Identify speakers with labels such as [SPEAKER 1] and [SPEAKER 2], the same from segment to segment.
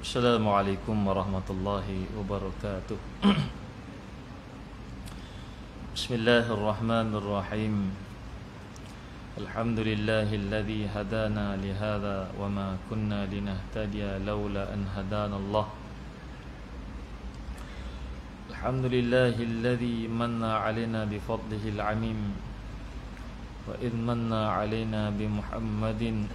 [SPEAKER 1] Assalamualaikum warahmatullahi wabarakatuh. Bismillahirrahmanirrahim. Alhamdulillahilladzi hadana lihadza wa ma kunna linahtadiya laula an hadana Allah. Alhamdulillahilladzi manna 'alaina bi fadlihi al-'amim wa idh manna 'alaina bi Muhammadin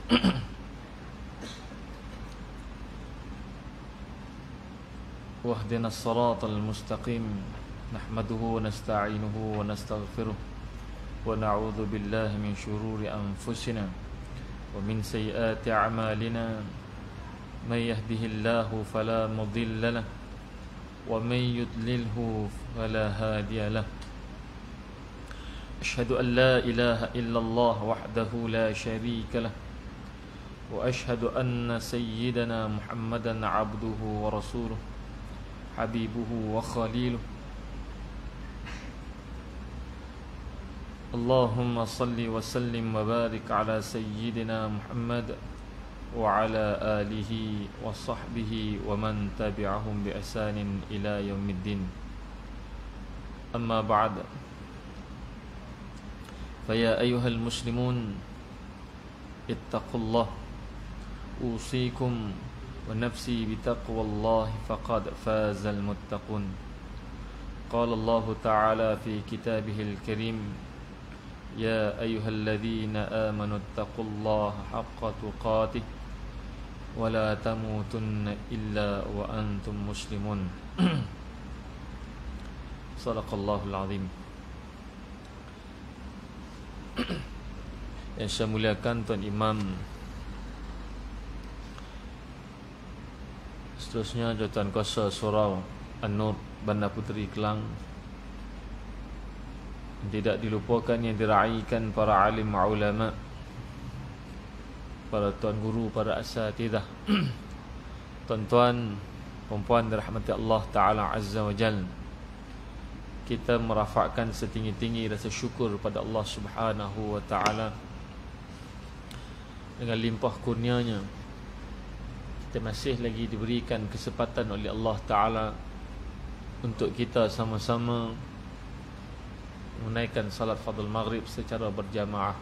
[SPEAKER 1] واهدنا الصراط المستقيم نحمده ونستعينه ونستغفره ونعوذ بالله من شرور أنفسنا ومن سيئات أعمالنا من يهده الله فلا مضل له ومن يضلله فلا هادي له أشهد أن لا إله إلا الله وحده لا شريك له وأشهد أن سيدنا محمدا عبده ورسوله حبيبه وخليله اللهم صل وسلم وبارك على سيدنا محمد وعلى آله وصحبه ومن تبعهم بإحسان إلى يوم الدين أما بعد فيا أيها المسلمون اتقوا الله أوصيكم ونفسي بتقوى الله فقد فاز المتقون قال الله تعالى في كتابه الكريم يا أيها الذين آمنوا اتقوا الله حق تقاته ولا تموتن إلا وأنتم مسلمون صدق الله العظيم. Yang saya muliakan Tuan Imam, seterusnya Jawatan Kuasa Surau An-Nur Bandar Puteri Kelang, tidak dilupakan yang diraikan para alim ulama, para tuan guru, para asatidzah, tuan-tuan, puan-puan dirahmati Allah Ta'ala Azza wa Jal. Kita merafakkan setinggi-tinggi rasa syukur pada Allah Subhanahu wa Ta'ala dengan limpah kurnianya. Kita masih lagi diberikan kesempatan oleh Allah Ta'ala untuk kita sama-sama menunaikan salat fardhu maghrib secara berjamaah.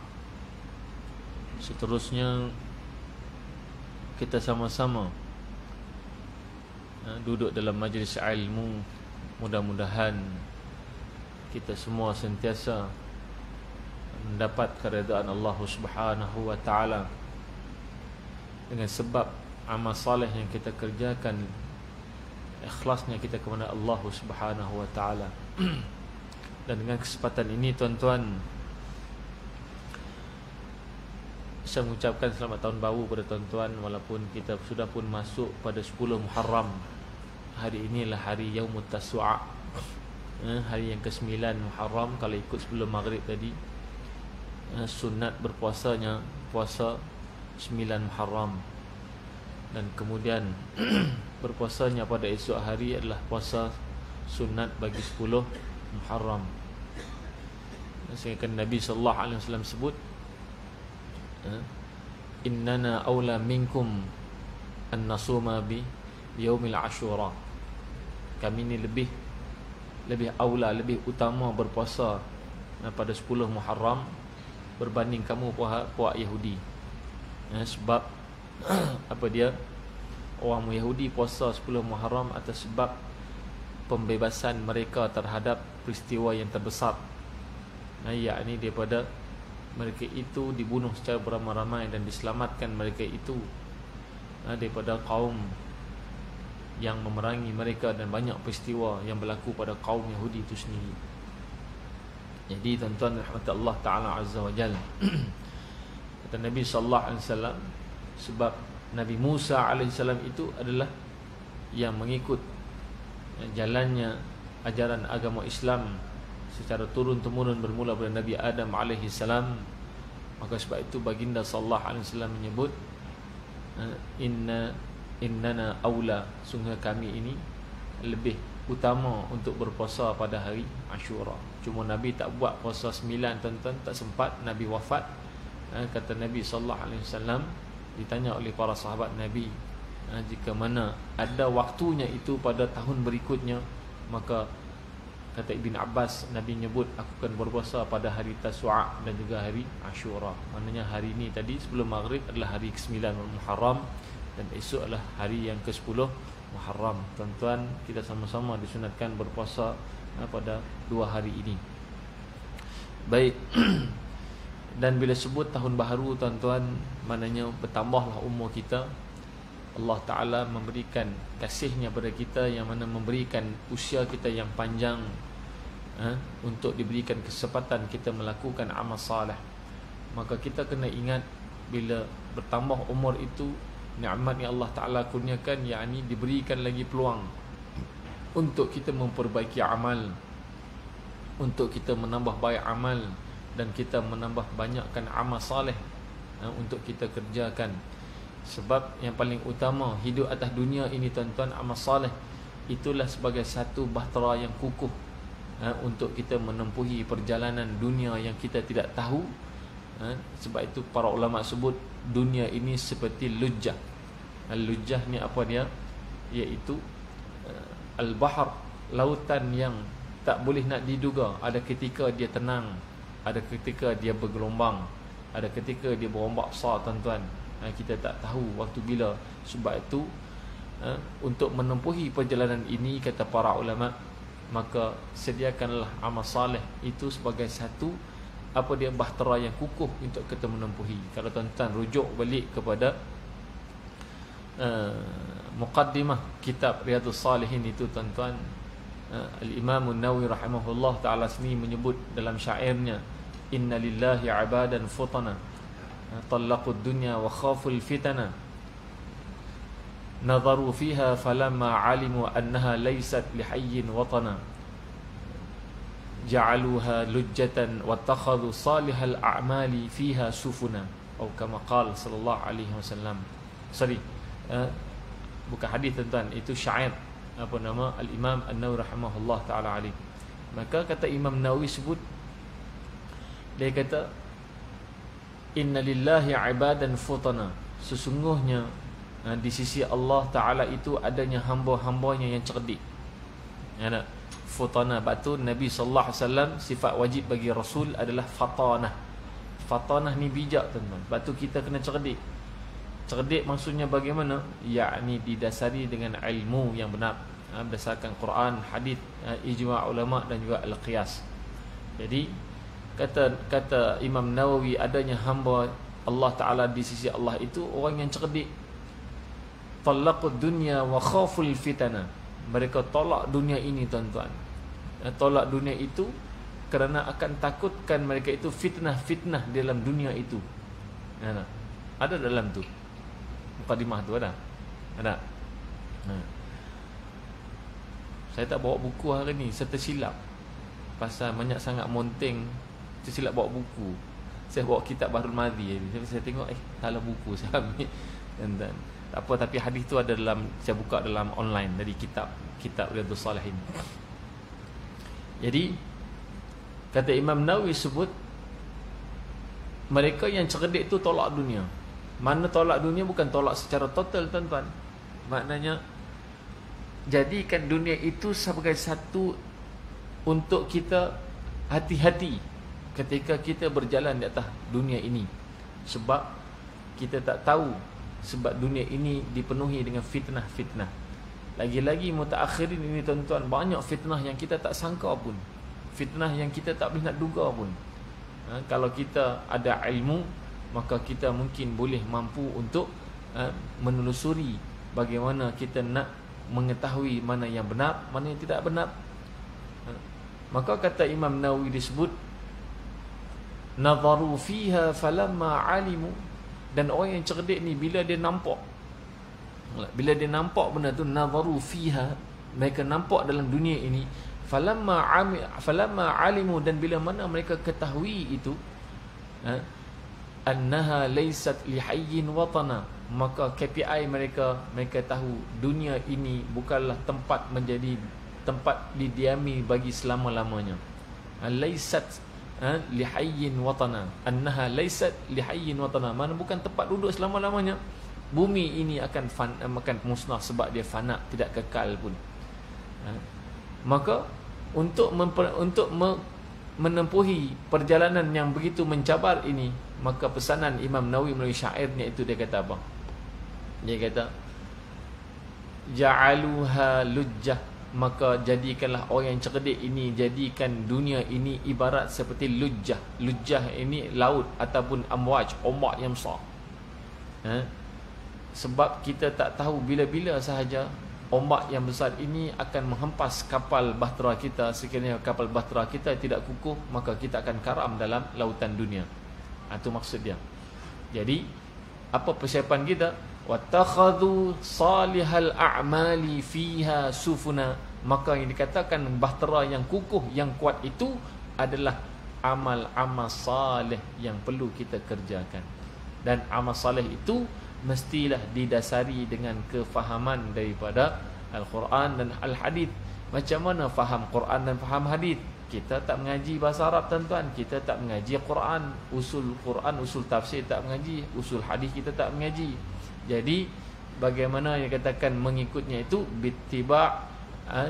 [SPEAKER 1] Seterusnya kita sama-sama duduk dalam majlis ilmu. Mudah-mudahan kita semua sentiasa mendapat keredaan Allah Subhanahu wa Ta'ala dengan sebab amal saleh yang kita kerjakan, ikhlasnya kita kepada Allah Subhanahu wa Ta'ala. Dan dengan kesempatan ini, tuan-tuan, saya mengucapkan selamat tahun baru pada tuan-tuan, walaupun kita sudah pun masuk pada 10 Muharram. Hari inilah hari Yaumut Tasu'a, hari yang ke-9 Muharram. Kalau ikut sebelum maghrib tadi, sunat berpuasanya puasa 9 Muharram, dan kemudian berpuasanya pada esok hari adalah puasa sunat bagi 10 Muharram. Sehingga Nabi sallallahu alaihi wasallam sebut, innana aula minkum an nasuma bi yaumil Ashura. Kami ni lebih aula, lebih utama berpuasa pada 10 Muharram berbanding kamu puak Yahudi. Sebab apa dia? Orang Yahudi puasa 10 Muharram atas sebab pembebasan mereka terhadap peristiwa yang terbesar, yakni daripada mereka itu dibunuh secara beramai-ramai dan diselamatkan mereka itu daripada kaum yang memerangi mereka, dan banyak peristiwa yang berlaku pada kaum Yahudi itu sendiri. Jadi tuan-tuan rahmat Allah Ta'ala Azza wa Jalla, kata Nabi sallallahu alaihi wasallam, sebab Nabi Musa alaihissalam itu adalah yang mengikut jalannya ajaran agama Islam secara turun-temurun bermula dari Nabi Adam alaihissalam. Maka sebab itu baginda sallallahu alaihi wasallam menyebut, innana aula, sungguh kami ini lebih utama untuk berpuasa pada hari Ashura. Cuma Nabi tak buat puasa 9, tuan-tuan, tak sempat, Nabi wafat. Kata Nabi sallallahu alaihi wasallam, ditanya oleh para sahabat Nabi, Jika mana ada waktunya itu pada tahun berikutnya, maka kata Ibn Abbas, Nabi nyebut aku akan berpuasa pada hari Tasu'a dan juga hari Ashura. Maknanya hari ini tadi sebelum maghrib adalah hari ke-9 Muharram, dan esok adalah hari yang ke-10 Muharram. Tuan-tuan, kita sama-sama disunatkan berpuasa pada 2 hari ini. Baik. Dan bila sebut tahun baharu, tuan-tuan, maknanya bertambahlah umur kita. Allah Ta'ala memberikan kasihnya pada kita, yang mana memberikan usia kita yang panjang, untuk diberikan kesempatan kita melakukan amal salih. Maka kita kena ingat, bila bertambah umur itu, nikmat yang Allah Ta'ala kurniakan, yakni diberikan lagi peluang untuk kita memperbaiki amal, untuk kita menambah baik amal, dan kita menambah banyakkan amal salih untuk kita kerjakan. Sebab yang paling utama hidup atas dunia ini, tuan-tuan, amal salih itulah sebagai satu bahtera yang kukuh untuk kita menempuhi perjalanan dunia yang kita tidak tahu. Sebab itu para ulama sebut dunia ini seperti lujjah. Al-lujjah ni apa dia? Iaitu al-bahr, lautan yang tak boleh nak diduga. Ada ketika dia tenang, ada ketika dia bergelombang, ada ketika dia berombak besar, tuan-tuan. Kita tak tahu waktu bila. Sebab itu untuk menempuhi perjalanan ini, kata para ulama, maka sediakanlah amal salih itu sebagai satu bahtera yang kukuh untuk kita menempuhi. Kalau tuan-tuan rujuk balik kepada muqaddimah kitab Riyadhus Salihin itu, tuan-tuan, Al-Imam An-Nawawi rahimahullah ta'ala sini menyebut dalam syairnya, inna lillahi ibadan futana talaqud dunya wa khaful fitana nadharu fiha falamma alimu annaha laysat lihayyin watana ja'aluha lujjatan wattakhadhu salihal a'mali fiha sufuna, atau kama qala sallallahu alaihi wasallam. Bukan hadis, tuan-tuan, itu syair Al-Imam An-Nawawi rahimahullah ta'ala alaihi. Maka kata Imam Nawawi sebut, dia kata, inna lillahi ibadan futana, sesungguhnya di sisi Allah Ta'ala itu adanya hamba-hambanya yang cerdik. Futana, batu Nabi sallallahu alaihi wasallam, sifat wajib bagi Rasul adalah fatanah. Fatanah ni bijak, tuan-tuan. Batu kita kena cerdik. Cerdik maksudnya bagaimana? Yakni didasari dengan ilmu yang benar, berdasarkan Quran, hadis, ijma' ulama' dan juga al-qiyas. Jadi kata Imam Nawawi, adanya hamba Allah Ta'ala di sisi Allah itu orang yang cerdik. Talaqud dunya wa khaful fitana, mereka tolak dunia ini, tuan-tuan. Tolak dunia itu kerana akan takutkan mereka itu fitnah dalam dunia itu. Ada dalam tu mukadimah tu, ada. Saya tak bawa buku hari ni, saya tersilap pasal banyak sangat monteng. Tersilap bawa buku. Saya bawa kitab Bahrul Madhi. Saya tengok salah buku saya ambil. Dan tak apa, tapi hadis tu ada dalam, saya buka dalam online dari kitab Riyadhus Salihin. Jadi kata Imam Nawawi sebut, mereka yang cerdik tu tolak dunia. Mana tolak dunia bukan tolak secara total, tuan-tuan. Maknanya jadikan dunia itu sebagai satu untuk kita hati-hati ketika kita berjalan di atas dunia ini. Sebab kita tak tahu, sebab dunia ini dipenuhi dengan fitnah-fitnah. Lagi-lagi mutaakhirin ini, tuan-tuan, banyak fitnah yang kita tak sangka pun, fitnah yang kita tak boleh nak duga pun. Kalau kita ada ilmu, maka kita mungkin boleh mampu untuk menelusuri bagaimana kita nak mengetahui mana yang benar, mana yang tidak benar. Maka kata Imam Nawawi disebut, nadharu fiha falamma alimu, dan orang yang cerdik ni bila dia nampak benda tu, nadharu fiha, mereka nampak dalam dunia ini, falamma alimu, dan bila mana mereka ketahui itu, annaha laysat lihayyin watana, maka KPI mereka tahu dunia ini bukanlah tempat menjadi tempat didiami bagi selama-lamanya. Laysat lihayyin watana, annaha laysat lihayyin watana, mana bukan tempat duduk selama-lamanya. Bumi ini akan musnah sebab dia fana, tidak kekal pun. Maka untuk menempuhi perjalanan yang begitu mencabar ini, maka pesanan Imam Nawawi melalui syairnya itu, dia kata apa? Dia kata, ja'aluha lujjah, maka jadikanlah orang yang cerdik ini, jadikan dunia ini ibarat seperti lujjah. Lujjah ini laut ataupun amwaj, ombak yang besar. Sebab kita tak tahu bila-bila sahaja ombak yang besar ini akan menghempas kapal bahtera kita. Sekiranya kapal bahtera kita tidak kukuh, maka kita akan karam dalam lautan dunia. Itu maksud dia. Jadi apa persiapan kita? Wattakhadhu salihal a'mali fiha sufuna. Maka yang dikatakan bahtera yang kukuh, yang kuat itu adalah amal-amal salih yang perlu kita kerjakan. Dan amal salih itu mestilah didasari dengan kefahaman daripada Al-Quran dan Al-Hadith. Macam mana faham Quran dan faham Hadith? Kita tak mengaji bahasa Arab, tuan-tuan. Kita tak mengaji Quran, usul tafsir tak mengaji, usul hadith kita tak mengaji. Jadi bagaimana yang katakan mengikutnya itu bittiba'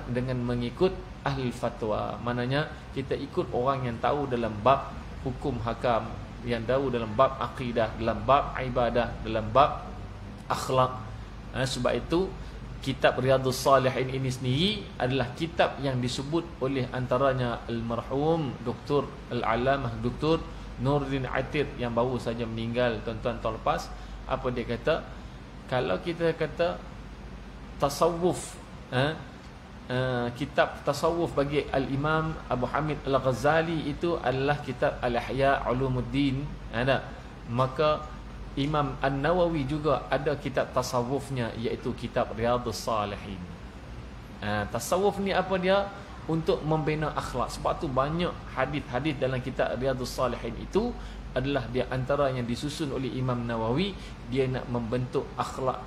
[SPEAKER 1] dengan mengikut ahli fatwa. Maknanya kita ikut orang yang tahu dalam bab hukum hakam, yang tahu dalam bab akidah, dalam bab ibadah, dalam bab akhlak. Sebab itu kitab Riyadhus Salihin ini sendiri adalah kitab yang disebut oleh antaranya almarhum Dr. Al-Alamah Dr. Nuruddin Atir yang baru saja meninggal tuan-tuan tahun lepas. Apa dia kata? Kalau kita kata tasawuf, kitab tasawuf bagi Al-Imam Abu Hamid Al-Ghazali itu adalah kitab Al-Ihya Ulumuddin. Maka Imam An-Nawawi juga ada kitab tasawufnya, iaitu kitab Riyadhus Salihin. Tasawuf ni apa dia? Untuk membina akhlak. Sebab tu banyak hadis-hadis dalam kitab Riyadhus Salihin itu adalah di antara yang disusun oleh Imam Nawawi. Dia nak membentuk akhlak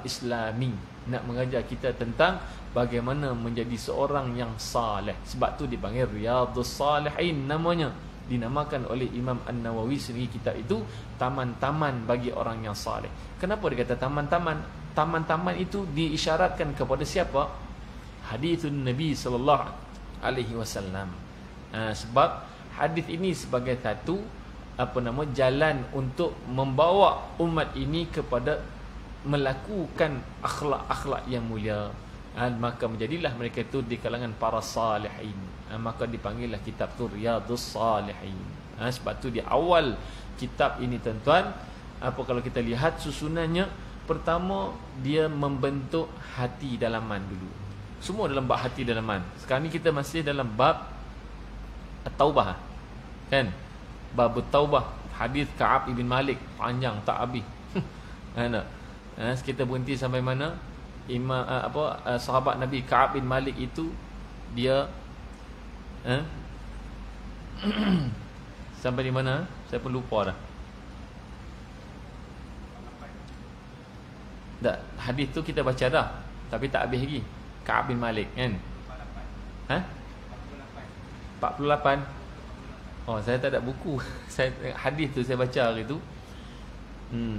[SPEAKER 1] Islami, nak mengajar kita tentang bagaimana menjadi seorang yang saleh. Sebab tu dipanggil Riyadhus Salihin namanya. Dinamakan oleh Imam An-Nawawi sendiri kitab itu taman-taman bagi orang yang saleh. Kenapa dia kata taman-taman? Taman-taman itu diisyaratkan kepada siapa? Hadithun Nabi sallallahu alaihi wasallam. Sebab hadis ini sebagai satu jalan untuk membawa umat ini kepada melakukan akhlak-akhlak yang mulia. Maka menjadilah mereka itu di kalangan para salihin. Maka dipanggillah kitab tu Riyadhus Salihin. Sebab tu di awal kitab ini tuan-tuan, kalau kita lihat susunannya, pertama dia membentuk hati dalaman dulu. Semua dalam bab hati dalaman. Sekarang ni kita masih dalam bab At-Taubah, kan? Bab At-Taubah, hadis Ka'ab ibn Malik, panjang tak habis. Kita berhenti sampai mana? Sahabat Nabi Ka'ab bin Malik itu dia sampai di mana? Saya pun lupa dah. Hadis tu kita baca dah, tapi tak habis lagi. Ka'ab bin Malik, kan? 48. Oh, saya tak ada buku. Hadis tu saya baca hari tu.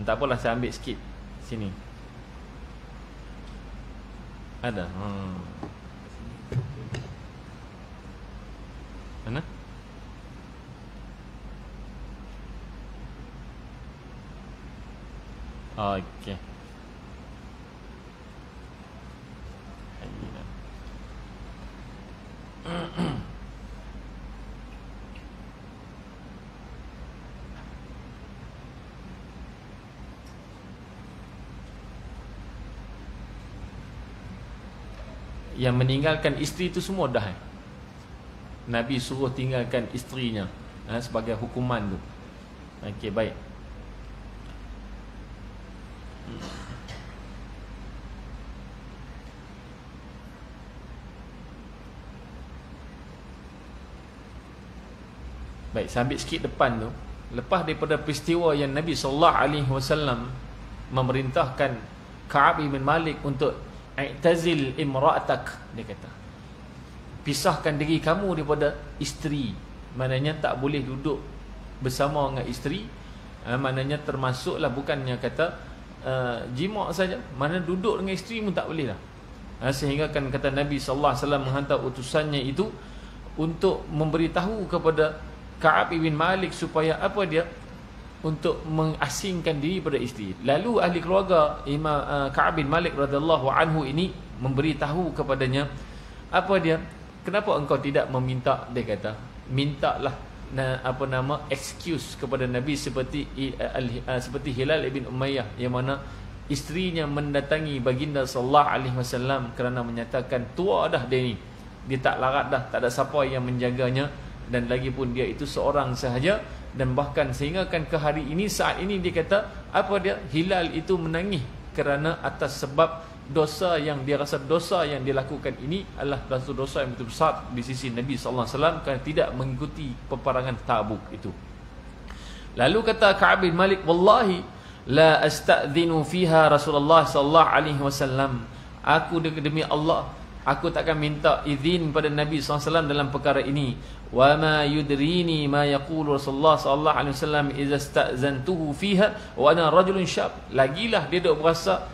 [SPEAKER 1] Tak apalah, saya ambil sikit sini. Ada. Mana? Okey. Yang meninggalkan isteri itu semua dah. Nabi suruh tinggalkan isterinya sebagai hukuman tu. Okey, baik. Baik, saya ambil sikit depan tu. Lepas daripada peristiwa yang Nabi SAW memerintahkan Ka'ab bin Malik untuk i'tazil imra'atak, dia kata, pisahkan diri kamu daripada isteri. Maknanya tak boleh duduk bersama dengan isteri. Maknanya termasuklah, bukannya kata jima' saja, mana duduk dengan isteri pun tak boleh lah. Sehingga kan kata Nabi sallallahu alaihi wasallam menghantar utusannya itu untuk memberitahu kepada Ka'ab bin Malik supaya apa dia, untuk mengasingkan diri pada isteri. Lalu ahli keluarga Imam Ka'ab bin Malik radhiyallahu anhu ini memberitahu kepadanya, apa dia, kenapa engkau tidak meminta, dia kata, mintalah excuse kepada Nabi seperti Hilal ibn Umayyah, yang mana isterinya mendatangi baginda sallallahu alaihi wasallam kerana menyatakan tua dah dia ni, dia tak larat dah, tak ada siapa yang menjaganya, dan lagi pun dia itu seorang sahaja. Dan bahkan sehingga kan ke hari ini, saat ini dia kata apa dia, Hilal itu menangis kerana atas sebab dosa yang dia rasa, dosa yang dia lakukan ini adalah satu dosa yang betul besar di sisi Nabi sallallahu alaihi wasallam kerana tidak mengikuti peperangan Tabuk itu. Lalu kata Ka'ab bin Malik, wallahi la asta'dhinu fiha Rasulullah sallallahu alaihi wasallam, aku demi Allah, aku takkan minta izin pada Nabi sallallahu alaihi wasallam dalam perkara ini. Wa ma yudrini ma yaqulu Rasulullah sallallahu alaihi wasallam idza sta'zantuhu fiha wa ana rajulun syab. Lagilah dia dok berasa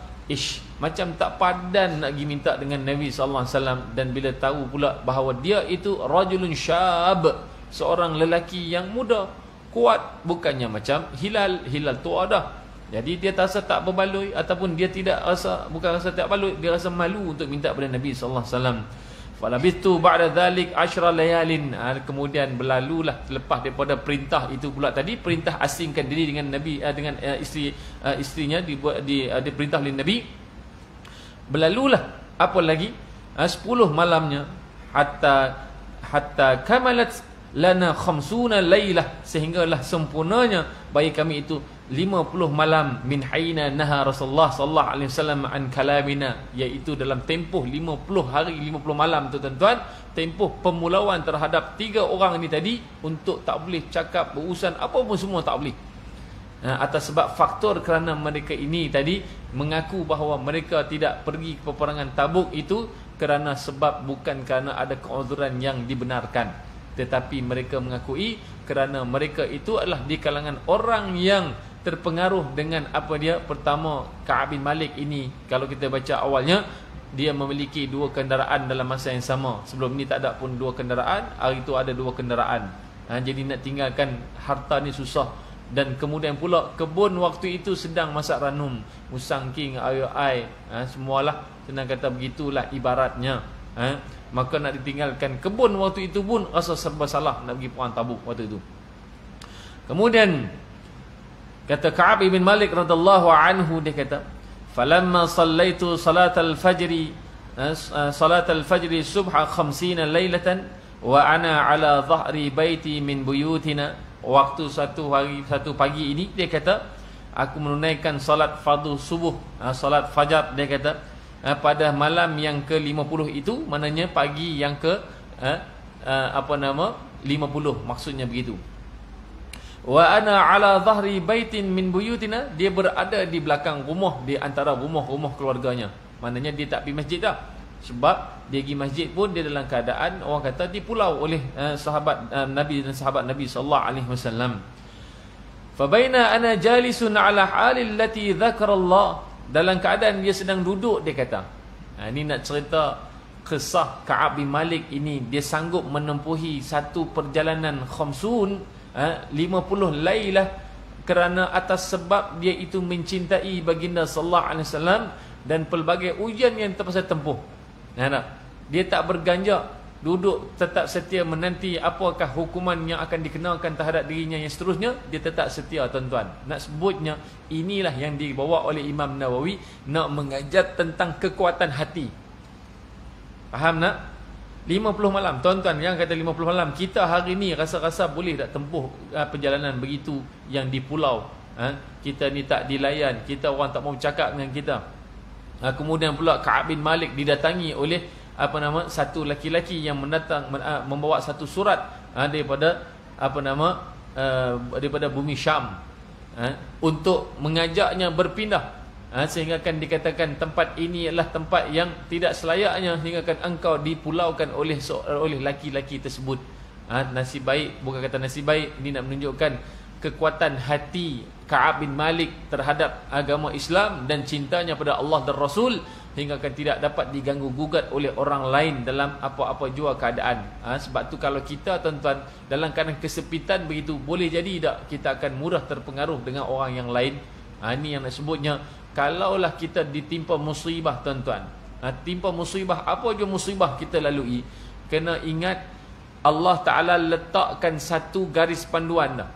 [SPEAKER 1] macam tak padan nak pergi minta dengan Nabi sallallahu alaihi wasallam, dan bila tahu pula bahawa dia itu rajulun syab, seorang lelaki yang muda, kuat, bukannya macam Hilal tua dah. Jadi dia rasa tak berbaloi, ataupun dia tidak rasa, bukan rasa tak baloi, dia rasa malu untuk minta kepada Nabi sallallahu alaihi wasallam. Falabithu ba'da dhalik 10 layalin. Kemudian berlalulah selepas daripada perintah itu pula tadi, perintah asingkan diri dengan Nabi, dengan isterinya diperintah oleh Nabi. Berlalulah apa lagi 10 malamnya, hatta kamalat lana 50 laylah, sehinggalah sempurnanya bagi kami itu 50 malam min haina naha Rasulullah sallallahu alaihi wasallam an kalamina, iaitu dalam tempoh 50 hari 50 malam tu tuan-tuan, tempoh pemulauan terhadap 3 orang ini tadi untuk tak boleh cakap, berurusan apa pun semua tak boleh. Atas sebab faktor kerana mereka ini tadi mengaku bahawa mereka tidak pergi ke peperangan Tabuk itu kerana sebab bukan kerana ada keuzuran yang dibenarkan, tetapi mereka mengakui kerana mereka itu adalah di kalangan orang yang terpengaruh dengan apa dia. Pertama, Ka'ab bin Malik ini, kalau kita baca awalnya, dia memiliki 2 kenderaan dalam masa yang sama. Sebelum ni tak ada pun 2 kenderaan, hari itu ada 2 kenderaan. Jadi nak tinggalkan harta ni susah. Dan kemudian pula kebun waktu itu sedang masak ranum, musang king, air, semualah, senang kata begitulah ibaratnya. Maka nak ditinggalkan kebun waktu itu pun rasa serba salah nak pergi perang Tabuk waktu itu. Kemudian kata Ka'ab bin Malik radhiyallahu anhu, dia kata, falamma sallaitu salatal fajri subha 50 lailatan wa ana ala dhahri baiti min buyutina. Waktu satu pagi ini, dia kata, aku menunaikan salat fardu subuh, salat fajar, dia kata, pada malam yang ke-50 itu, maknanya pagi yang ke 50, maksudnya begitu. Wa ana ala dhahri baitin min buyutina, dia berada di belakang rumah, di antara rumah-rumah keluarganya. Maknanya dia tak pergi masjid dah, sebab dia pergi masjid pun dia dalam keadaan orang kata dipulau oleh sahabat Nabi dan sahabat Nabi sallallahu alaihi wasallam. Fa baina ana jalisun ala halil lati dzakara Allah, dalam keadaan dia sedang duduk, dia kata. Ini nak cerita kisah Ka'ab bin Malik ini, dia sanggup menempuhi satu perjalanan 50 laylah kerana atas sebab dia itu mencintai baginda sallallahu alaihi wasallam dan pelbagai ujian yang terpaksa tempuh. Dia tak berganjak, duduk tetap setia menanti apakah hukuman yang akan dikenakan terhadap dirinya yang seterusnya. Dia tetap setia, tuan-tuan. Nak sebutnya, inilah yang dibawa oleh Imam Nawawi, nak mengajar tentang kekuatan hati. Faham tak? 50 malam, tuan-tuan, yang kata 50 malam, kita hari ni rasa-rasa boleh tak tempuh perjalanan begitu yang di pulau. Kita ni tak dilayan, kita orang tak mau bercakap dengan kita. Kemudian pula Ka'ab bin Malik didatangi oleh satu laki-laki yang membawa satu surat daripada daripada bumi Syam, untuk mengajaknya berpindah, sehingga akan dikatakan tempat ini adalah tempat yang tidak selayaknya, sehingga akan engkau dipulaukan oleh laki-laki tersebut. Nasib baik, bukan kata nasib baik, ini nak menunjukkan kekuatan hati Ka'ab bin Malik terhadap agama Islam dan cintanya pada Allah dan Rasul, hingga akan tidak dapat diganggu gugat oleh orang lain dalam apa-apa jua keadaan. Sebab tu kalau kita tuan-tuan dalam keadaan kesepitan begitu, boleh jadi tak kita akan mudah terpengaruh dengan orang yang lain. Ini yang nak sebutnya, kalaulah kita ditimpa musibah tuan-tuan, timpa musibah, apa je musibah kita lalui, kena ingat Allah Ta'ala letakkan satu garis panduan dah.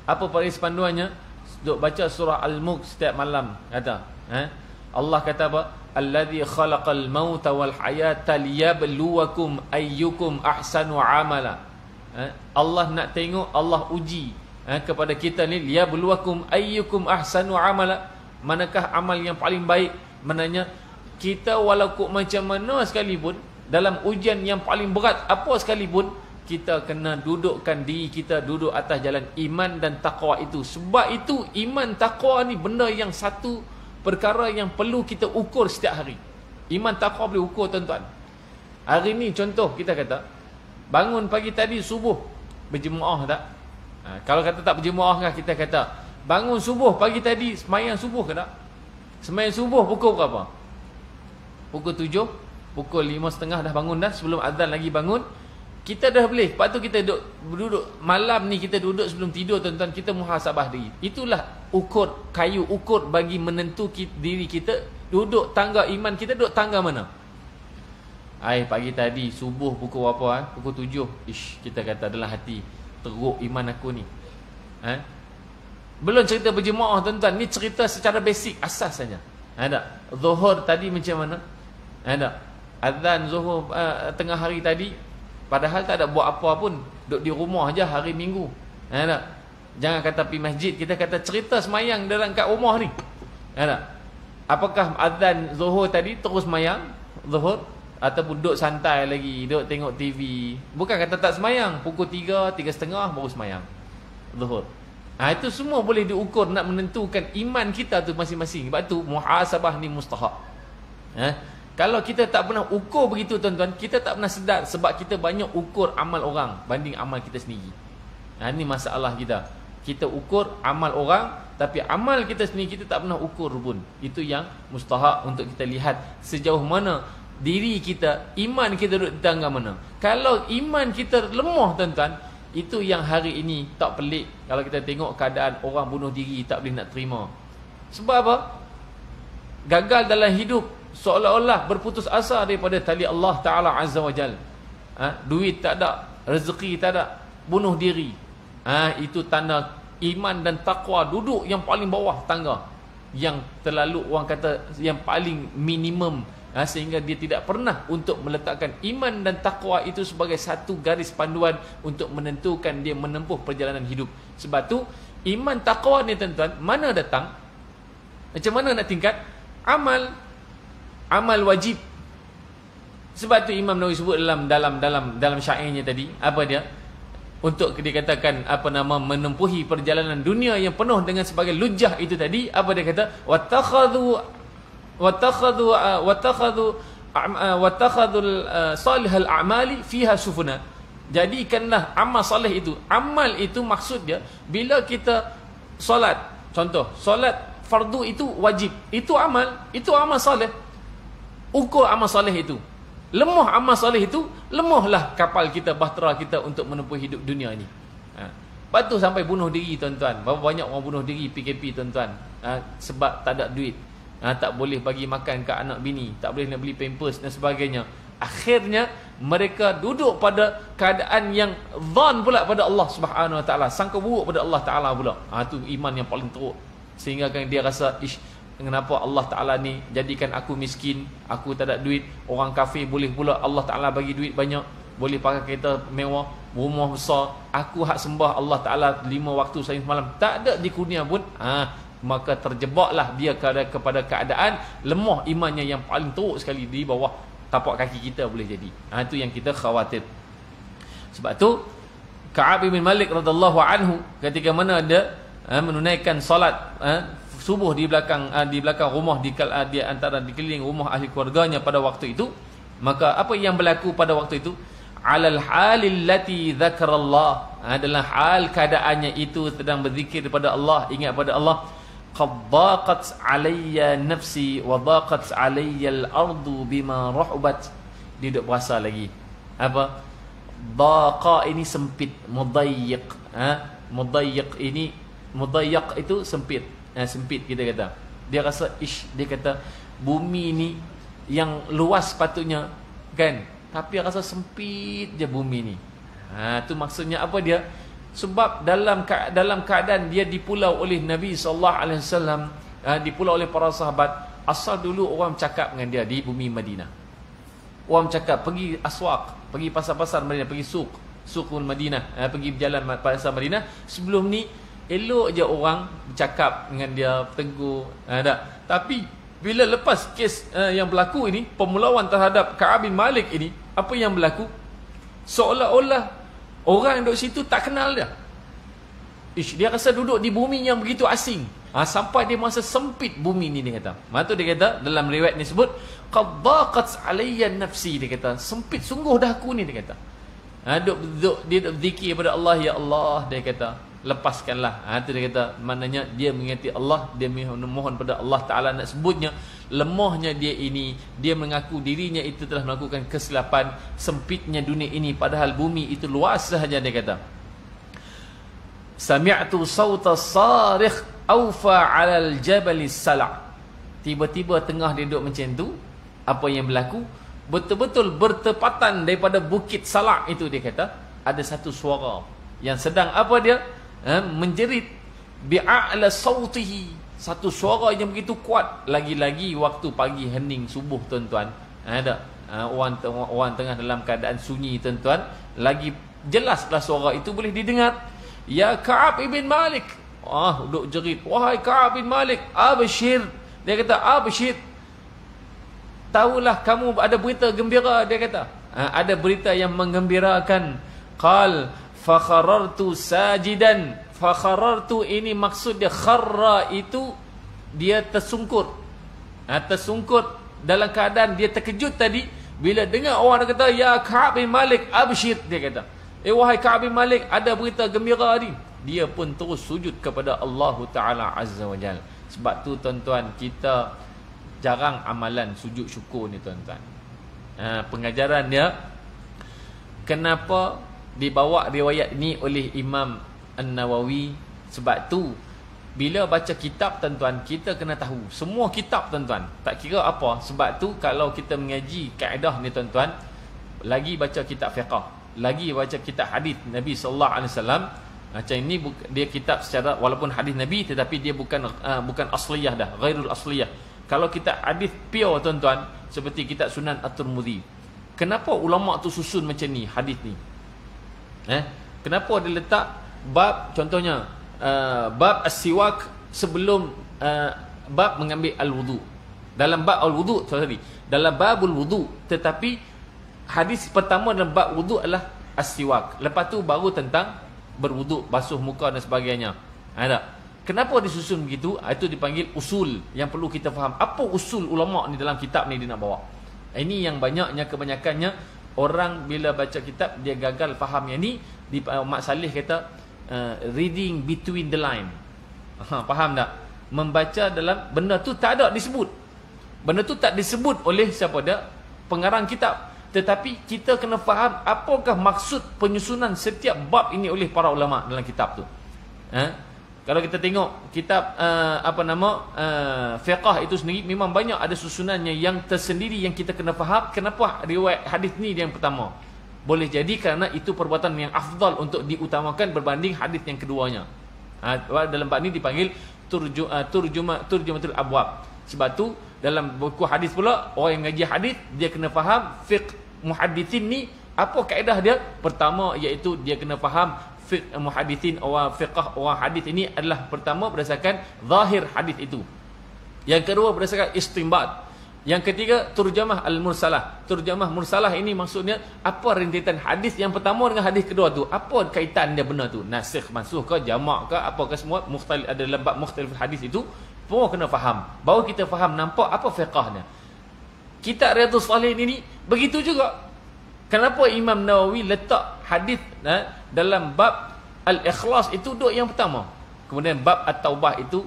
[SPEAKER 1] Apa garis panduannya? Duk baca surah Al-Mulk setiap malam, kata Allah kata apa? Alladhi khalaqal mauta wal hayata liyabluwakum ayyukum ahsanu amala. Allah nak tengok, Allah uji kepada kita ni, liyabluwakum ayyukum ahsanu amala, manakah amal yang paling baik. Maknanya kita walaupun macam mana sekalipun, dalam ujian yang paling berat apa sekalipun, kita kena dudukkan diri kita duduk atas jalan iman dan taqwa itu. Sebab itu iman taqwa ni benda yang satu perkara yang perlu kita ukur setiap hari. Iman taqwa boleh ukur tuan-tuan. Hari ni contoh kita kata, bangun pagi tadi subuh berjemaah tak? Kalau kata tak berjemaah kan, kita kata bangun subuh pagi tadi semayang subuh ke tak? Semayang subuh pukul berapa? Pukul 7, pukul 5.30 dah bangun dah, sebelum azan lagi bangun. Kita dah boleh. Lepas tu kita duduk malam ni, kita duduk sebelum tidur tuan-tuan, kita muhasabah diri. Itulah ukur, kayu ukur bagi menentu diri kita duduk tangga iman kita, duduk tangga mana. Pagi tadi subuh pukul berapa? Pukul 7. Kita kata dalam hati, teruk iman aku ni. Belum cerita berjemaah tuan-tuan, ni cerita secara basic, asas saja. Ada Zuhur tadi macam mana? Ada azan Zuhur tengah hari tadi, padahal tak ada buat apa pun, duduk di rumah aja hari Minggu. Jangan kata pergi masjid, kita kata cerita semayang dalam kat rumah ni. Apakah azan Zuhur tadi terus semayang Zuhur, ataupun duduk santai lagi, duduk tengok TV? Bukan kata tak semayang, pukul 3, 3.30 baru semayang Zuhur. Itu semua boleh diukur, nak menentukan iman kita tu masing-masing. Sebab tu muhasabah ni mustahak. Kalau kita tak pernah ukur begitu tuan-tuan, kita tak pernah sedar, sebab kita banyak ukur amal orang banding amal kita sendiri. Ini masalah kita. Kita ukur amal orang, tapi amal kita sendiri kita tak pernah ukur pun. Itu yang mustahak untuk kita lihat sejauh mana diri kita, iman kita duduk di tangga mana. Kalau iman kita lemah tuan-tuan, itu yang hari ini tak pelik kalau kita tengok keadaan orang bunuh diri, tak boleh nak terima. Sebab apa? Gagal dalam hidup, seolah-olah berputus asa daripada tali Allah Ta'ala Azza wa Jal. Duit tak ada, rezeki tak ada, bunuh diri. Itu tanda iman dan taqwa duduk yang paling bawah tangga, yang terlalu orang kata yang paling minimum, sehingga dia tidak pernah untuk meletakkan iman dan taqwa itu sebagai satu garis panduan untuk menentukan dia menempuh perjalanan hidup. Sebab tu iman taqwa ni tuan-tuan, mana datang, macam mana nak tingkat? Amal wajib. Sebab tu Imam Nawawi sebut dalam syairnya tadi, apa dia? Untuk dikatakan menempuhi perjalanan dunia yang penuh dengan sebagai lujah itu tadi, apa dia kata? Wattakhadhu salihal a'mali fiha sufuna. Jadikanlah amal salih itu. Amal itu maksud dia, bila kita solat, contoh solat fardu itu wajib, itu amal salih. Ukur amal salih itu, lemah amal salih itu, lemahlah kapal kita, bahtera kita untuk menempuh hidup dunia ini. Lepas tu sampai bunuh diri tuan-tuan. Berapa banyak orang bunuh diri PKP tuan-tuan, sebab tak ada duit, tak boleh bagi makan ke anak bini, tak boleh nak beli pampers dan sebagainya. Akhirnya mereka duduk pada keadaan yang zan pula pada Allah Subhanahu Wa Taala, sangka buruk pada Allah Taala pula. Tu iman yang paling teruk. Sehingga kan dia rasa, kenapa Allah Ta'ala ni jadikan aku miskin, aku tak ada duit. Orang kafir boleh pula Allah Ta'ala bagi duit banyak, boleh pakai kereta mewah, rumah besar. Aku hak sembah Allah Ta'ala 5 waktu sehari semalam, tak ada di kurnia pun. Maka terjebaklah dia kepada keadaan lemah imannya yang paling teruk sekali, di bawah tapak kaki kita boleh jadi. Itu yang kita khawatir. Sebab tu Ka'ab bin Malik radhiyallahu anhu, ketika mana ada menunaikan salat subuh di belakang rumah, di antara dikeliling rumah ahli keluarganya pada waktu itu, maka apa yang berlaku pada waktu itu? alal halil lati dzakarallah, adalah hal keadaannya itu sedang berzikir kepada Allah, ingat pada Allah. Qad daqat alayya nafsi wa daqat alayya al-ardu bima rahubat. Dia duduk berasa lagi apa? Daqa ini sempit, mudayyiq. Mudayyiq ini, mudayyiq itu sempit. Sempit kita kata. Dia rasa dia kata bumi ni yang luas patutnya kan, tapi rasa sempit je bumi ni. Tu maksudnya apa dia? Sebab dalam keadaan dia dipulau oleh Nabi SAW, dipulau oleh para sahabat. Asal dulu orang cakap dengan dia di bumi Madinah. Orang cakap pergi aswaq, pergi pasar-pasar Madinah, pergi suqul Madinah, pergi berjalan pasar Madinah. Sebelum ni elok je orang bercakap dengan dia, tegur. Tapi bila lepas kes yang berlaku ini, pemulauan terhadap Ka'ab bin Malik ini, apa yang berlaku? Seolah-olah orang yang duduk situ tak kenal dia. Dia rasa duduk di bumi yang begitu asing. Sampai dia masa sempit bumi ni, dia kata. Maka dia kata dalam riwayat ni sebut qad daqat alayya nafsi, dia kata sempit sungguh dah aku ni, dia kata. Dia duduk zikir kepada Allah, ya Allah, dia kata lepaskanlah. Itu dia kata, maknanya dia mengingati Allah, dia mohon pada Allah Ta'ala. Nak sebutnya lemahnya dia ini, dia mengaku dirinya itu telah melakukan kesilapan, sempitnya dunia ini, padahal bumi itu luas sahaja. Dia kata sami'tu sawta sarikh awfa 'alal jabali sala'. Tiba-tiba tengah dia duduk macam tu, apa yang berlaku? Betul-betul bertepatan daripada bukit Salak itu, dia kata ada satu suara yang sedang apa dia? Menjerit bi'a'la sautihi, satu suara yang begitu kuat. Lagi-lagi waktu pagi hening subuh, tuan-tuan. Orang tengah dalam keadaan sunyi, tuan-tuan, lagi jelaslah suara itu boleh didengar. Ya Ka'ab ibn Malik, duk jerit, wahai Ka'ab bin Malik, abshir. Dia kata abshir, tahulah kamu ada berita gembira. Dia kata ada berita yang menggembirakan. Qal fakharartu sajidan. Fakharartu ini maksud dia kharra itu dia tersungkur. Tersungkur dalam keadaan dia terkejut tadi bila dengar orang dia kata ya Ka'ab bin Malik abshir. Dia kata, wahai Ka'ab bin Malik, ada berita gembira ni. Dia pun terus sujud kepada Allah Ta'ala Azza wa Jal. Sebab tu tuan-tuan, kita jarang amalan sujud syukur ni, tuan-tuan. Pengajaran dia, kenapa dibawa riwayat ni oleh Imam An-Nawawi? Sebab tu bila baca kitab, tuan-tuan, kita kena tahu semua kitab, tuan-tuan, tak kira apa. Sebab tu kalau kita mengaji kaedah ni, tuan-tuan, lagi baca kitab fiqh, lagi baca kitab hadis Nabi sallallahu alaihi wasallam, macam ini dia kitab secara walaupun hadis Nabi, tetapi dia bukan asliyah dah, ghairul asliyah. Kalau kita hadis pure, tuan-tuan, seperti kitab Sunan At-Tirmidzi, kenapa ulama tu susun macam ni hadis ni? Kenapa dia letak bab, contohnya bab as-siwak sebelum bab mengambil al-wudu. Dalam bab al-wudu, dalam babul wudu, tetapi hadis pertama dalam bab wudu adalah as-siwak. Lepas tu baru tentang berwuduk, basuh muka dan sebagainya. Kenapa disusun begitu? Itu dipanggil usul yang perlu kita faham. Apa usul ulama ni dalam kitab ni dia nak bawa? Ini yang kebanyakannya orang bila baca kitab dia gagal faham yang ni. Mak Saleh kata reading between the line. Faham tak? Membaca dalam benda tu tak ada disebut. Benda tu tak disebut oleh siapa dia? Pengarang kitab. Tetapi kita kena faham apakah maksud penyusunan setiap bab ini oleh para ulama dalam kitab tu. Kalau kita tengok kitab fiqh itu sendiri, memang banyak ada susunannya yang tersendiri yang kita kena faham. Kenapa riwayat hadis ni yang pertama? Boleh jadi kerana itu perbuatan yang afdal untuk diutamakan berbanding hadis yang keduanya. Dalam bab ni dipanggil turjumatul abwab. Sebab tu dalam buku hadis pula, orang yang mengaji hadis dia kena faham fiqh muhaddithin ni apa kaedah dia. Pertama iaitu dia kena faham fiqh muhaddithin, orang fiqh orang hadis ini adalah pertama berdasarkan zahir hadis itu. Yang kedua berdasarkan istinbat. Yang ketiga turjamah al-mursalah. Turjamah mursalah ini maksudnya apa rentetan hadis yang pertama dengan hadis kedua tu, apa kaitan dia benar tu, nasikh mansuh ke, jamak ke, apa ke, semua mukhtalif, ada bab mukhtalif hadis itu semua kena faham. Baru kita faham nampak apa fiqahnya. Kitab Riyadhus Shalihin ini begitu juga. Kenapa Imam Nawawi letak hadis dalam bab al-ikhlas itu duk yang pertama, kemudian bab at-taubah itu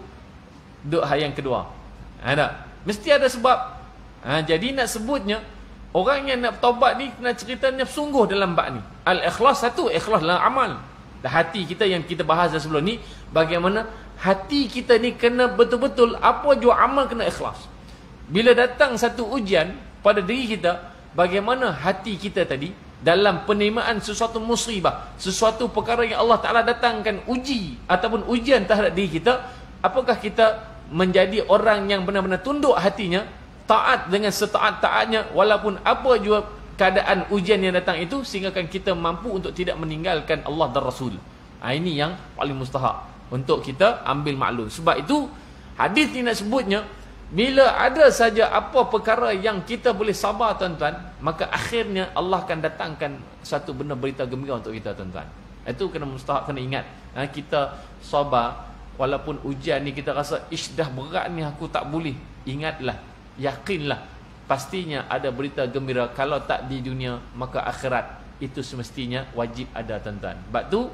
[SPEAKER 1] duk yang kedua? Tak? Mesti ada sebab. Jadi nak sebutnya, orang yang nak taubat ni kena ceritanya sungguh dalam bab ni. Al-ikhlas satu, ikhlas dalam amal. Dan hati kita yang kita bahas dah sebelum ni, bagaimana hati kita ni kena betul-betul apa jua amal kena ikhlas. Bila datang satu ujian pada diri kita, bagaimana hati kita tadi dalam penerimaan sesuatu musibah, sesuatu perkara yang Allah Ta'ala datangkan uji ataupun ujian terhadap diri kita, apakah kita menjadi orang yang benar-benar tunduk hatinya, taat dengan setaat-taatnya walaupun apa jua keadaan ujian yang datang itu, sehingga kita mampu untuk tidak meninggalkan Allah dan Rasul. Ini yang paling mustahak untuk kita ambil maklum. Sebab itu hadis ni nak sebutnya, bila ada saja apa perkara yang kita boleh sabar tuan-tuan, maka akhirnya Allah akan datangkan satu benda berita gembira untuk kita tuan-tuan. Itu kena mustahak, kena ingat. Kita sabar walaupun ujian ni kita rasa dah berat ni aku tak boleh. Ingatlah, yakinlah, pastinya ada berita gembira. Kalau tak di dunia, maka akhirat itu semestinya wajib ada tuan-tuan. Sebab tu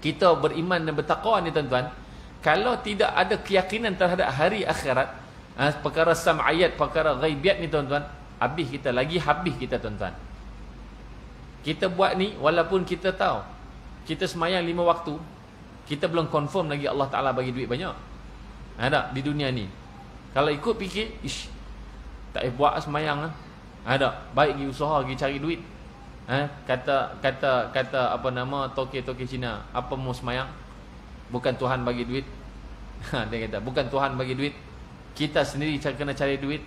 [SPEAKER 1] kita beriman dan bertakwa ni tuan-tuan, kalau tidak ada keyakinan terhadap hari akhirat, perkara sam'ayat, perkara ghaibiat ni tuan-tuan, habis kita tuan-tuan. Kita buat ni walaupun kita tahu kita semayang 5 waktu, kita belum confirm lagi Allah Ta'ala bagi duit banyak. Ada di dunia ni. Kalau ikut fikir, tak boleh buat semayang lah. Ada, baik pergi usaha, pergi cari duit. Kata apa nama toke-toke Cina, apa mau semayang? Bukan Tuhan bagi duit. Dia kata, bukan Tuhan bagi duit, kita sendiri kena cari duit.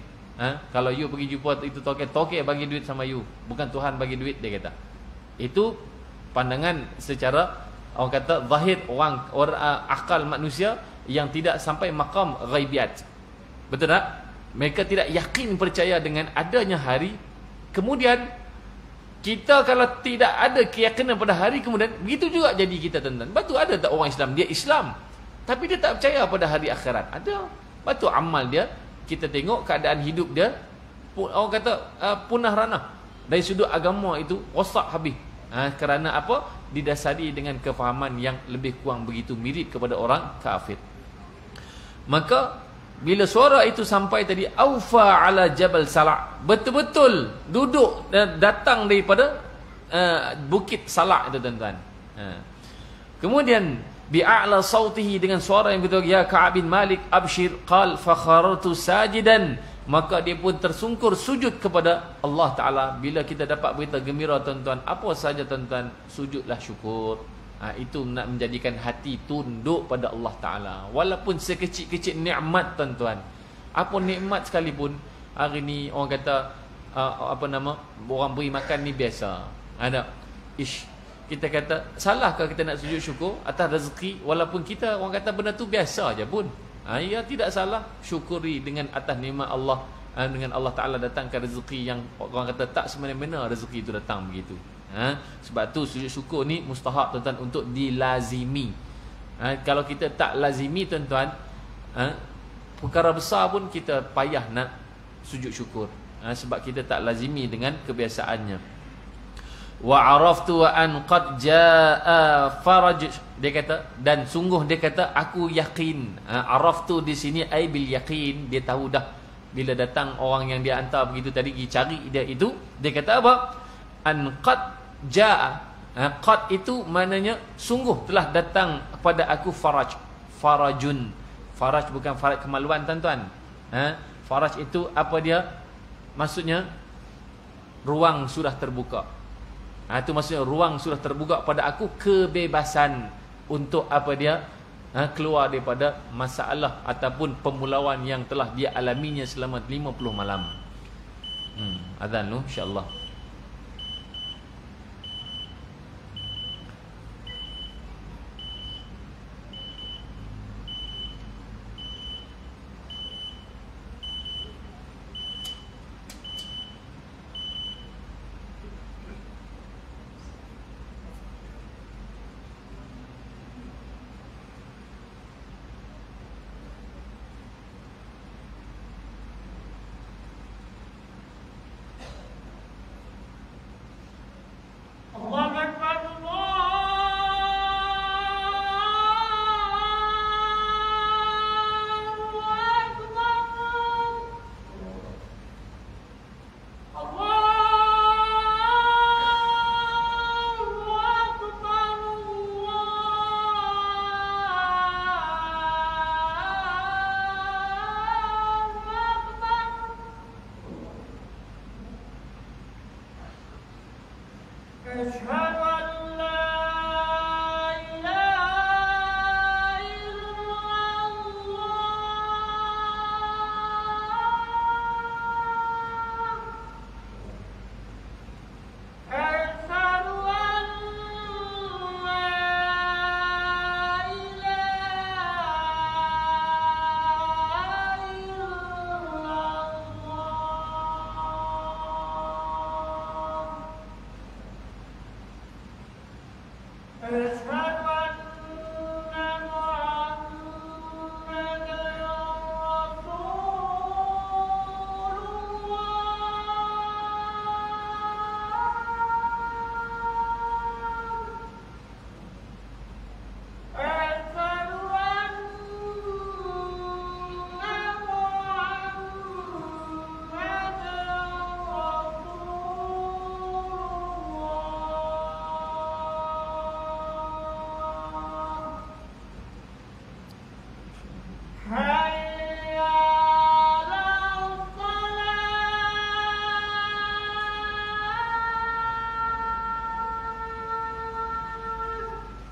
[SPEAKER 1] Kalau you pergi jumpa itu toke bagi duit sama you, bukan Tuhan bagi duit, dia kata. Itu pandangan secara orang kata zahir, orang akal manusia yang tidak sampai makam ghaibiat. Betul tak? Mereka tidak yakin percaya dengan adanya hari kemudian. Kita kalau tidak ada keyakinan pada hari kemudian, begitu juga jadi kita tuan-tuan. Betul ada tak orang Islam, dia Islam tapi dia tak percaya pada hari akhirat? Ada. Betul amal dia, kita tengok keadaan hidup dia, orang kata punah ranah. Dari sudut agama itu rosak habis. Kerana apa? Didasari dengan kefahaman yang lebih kurang begitu mirip kepada orang kafir. Maka bila suara itu sampai tadi, aufa ala jabal Salak, betul-betul duduk datang daripada bukit Salak itu tuan-tuan. Kemudian bi'a'la sautihi, dengan suara yang betul, ya Ka'ab bin Malik abshir, qal fakhartu sajidan, maka dia pun tersungkur sujud kepada Allah Ta'ala. Bila kita dapat berita gembira tuan-tuan, apa saja tuan-tuan, sujudlah syukur. Itu nak menjadikan hati tunduk pada Allah Ta'ala. Walaupun sekecil-kecil nikmat tuan-tuan, apa nikmat sekalipun, hari ni orang kata apa nama, orang beri makan ni biasa. Ada kita kata, salahkah kita nak sujud syukur atas rezeki, walaupun kita orang kata benda tu biasa aja pun? Ya, tidak salah. Syukuri dengan atas nikmat Allah, dengan Allah Ta'ala datangkan rezeki yang orang kata tak semena-mena rezeki itu datang begitu. Sebab tu sujud syukur ni mustahak tuan-tuan untuk dilazimi. Kalau kita tak lazimi tuan-tuan, perkara besar pun kita payah nak sujud syukur, sebab kita tak lazimi dengan kebiasaannya. Wa araftu wa an qad jaa faraj, dia kata, dan sungguh dia kata aku yakin. Araftu di sini ai bil yakin, dia tahu dah bila datang orang yang dia hantar begitu tadi pergi cari dia itu, dia kata apa? An qad jaa, qad itu maknanya sungguh telah datang kepada aku faraj. Farajun, faraj bukan faraj kemaluan tuan-tuan. Faraj itu apa dia? Maksudnya ruang sudah terbuka. Itu maksudnya ruang sudah terbuka pada aku, kebebasan untuk apa dia, keluar daripada masalah ataupun pemulauan yang telah dia alaminya selama 50 malam. Azan lu insya-Allah.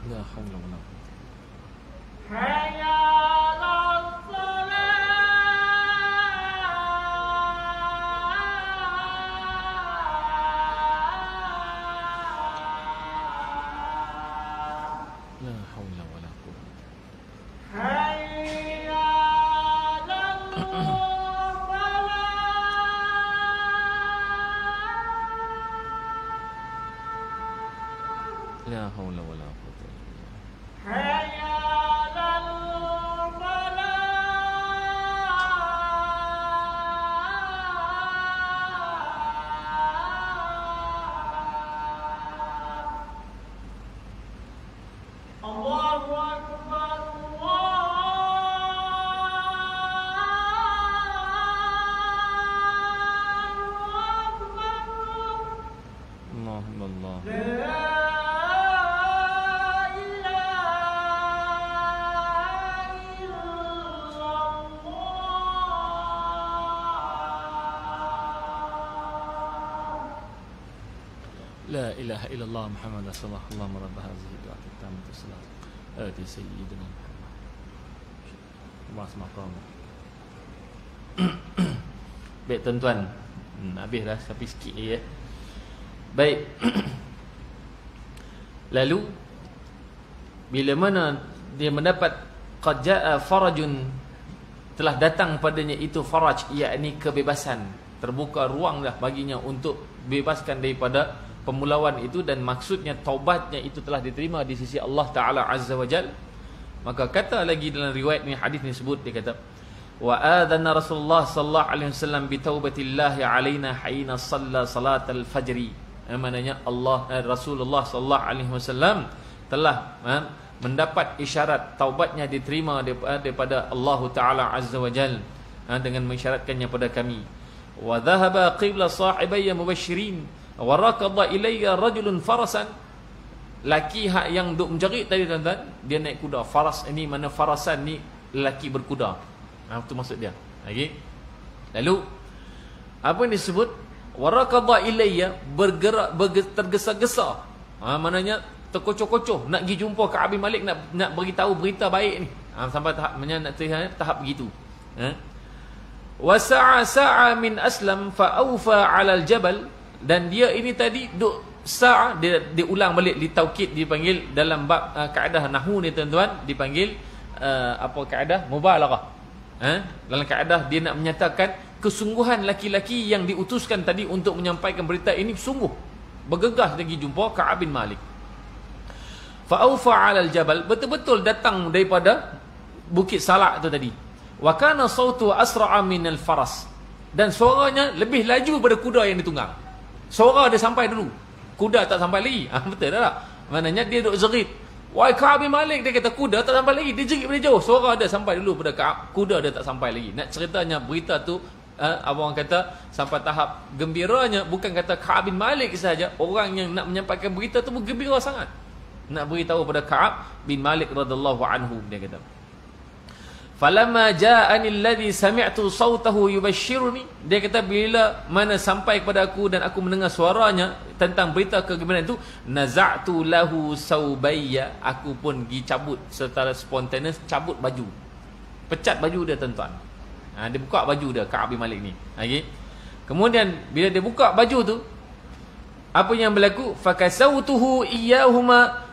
[SPEAKER 1] La haula wala quwwata. La haula wala quwwata. La haula wala quwwata. Allahumma La ilaha illallah Muhammad Rasulullah. Allahumma rabb hadhihi ad-da'wati at-tammati was-salat ati sayyidina Muhammad wa maqam. Baik tuan-tuan, habis dah tapi sikit ya. Baik. Lalu bila mana dia mendapat qad jaa farajun, telah datang padanya itu faraj, yakni kebebasan, terbuka ruang dah baginya untuk bebaskan daripada pemulauan itu, dan maksudnya taubatnya itu telah diterima di sisi Allah Ta'ala Azza wa Jal. Maka kata lagi dalam riwayat ni, hadis ni sebut, dia kata wa adana Rasulullah sallallahu alaihi wasallam bi taubatillahi alaina hina shalla salatal fajri. Maknanya Rasulullah sallallahu alaihi wasallam telah mendapat isyarat taubatnya diterima daripada Allah Ta'ala Azza wa Jal, dengan mengisyaratkannya pada kami. Wa dhahaba qibla sahibayya mubashirin wa raqadha ilayya rajulun farasan. Laki hak yang duk menjerit tadi tuan-tuan, dia naik kuda. Faras ini mana, farasan ni lelaki berkuda. Itu maksud dia. Okey. Lalu apa yang disebut wa raqadha ilayya, bergerak tergesa-gesa. Maknanya terkocoh-kocoh nak pergi jumpa Ka'ab bin Malik, nak beritahu berita baik ni. Sampai tahap nak tahap begitu. Wa sa'a min aslam fa awfa 'ala al-jabal. Dan dia ini tadi duk dia ulang balik, ditaukid, dipanggil dalam bab kaedah nahwu ni tuan-tuan, dipanggil apa kaedah mubalaghah. Dalam kaedah dia nak menyatakan kesungguhan laki-laki yang diutuskan tadi untuk menyampaikan berita ini sungguh bergegas lagi jumpa Ka'ab bin Malik. Fa awfa 'ala al-jabal, betul-betul datang daripada Bukit Salak tu tadi. Wa kana sautu asra'a min al-faras, dan suaranya lebih laju daripada kuda yang ditunggang. Suara dia sampai dulu, kuda tak sampai lagi. Betul tak? Maknanya dia duk jerit, wahai Ka'ab bin Malik, dia kata kuda tak sampai lagi. Dia jerit dari jauh, suara dia sampai dulu pada Ka'ab, kuda dia tak sampai lagi. Nak ceritanya berita tu abang kata sampai tahap gembiranya, bukan kata Ka'ab bin Malik saja, orang yang nak menyampaikan berita tu bergembira sangat, nak beritahu pada Ka'ab bin Malik radhiyallahu anhu. Dia kata Falamma ja'ani alladhi sami'tu sautahu yubashshiruni, dia kata bila mana sampai kepada aku dan aku mendengar suaranya tentang berita kegembiraan itu, naza'tu lahu saubayya, aku pun pergi cabut secara spontaneous, cabut baju, pecat baju dia tuan-tuan. Dia buka baju dia, Ka'ab bin Malik ni. Okay. Kemudian bila dia buka baju tu, apa yang berlaku? Fakasautuhu iyahuma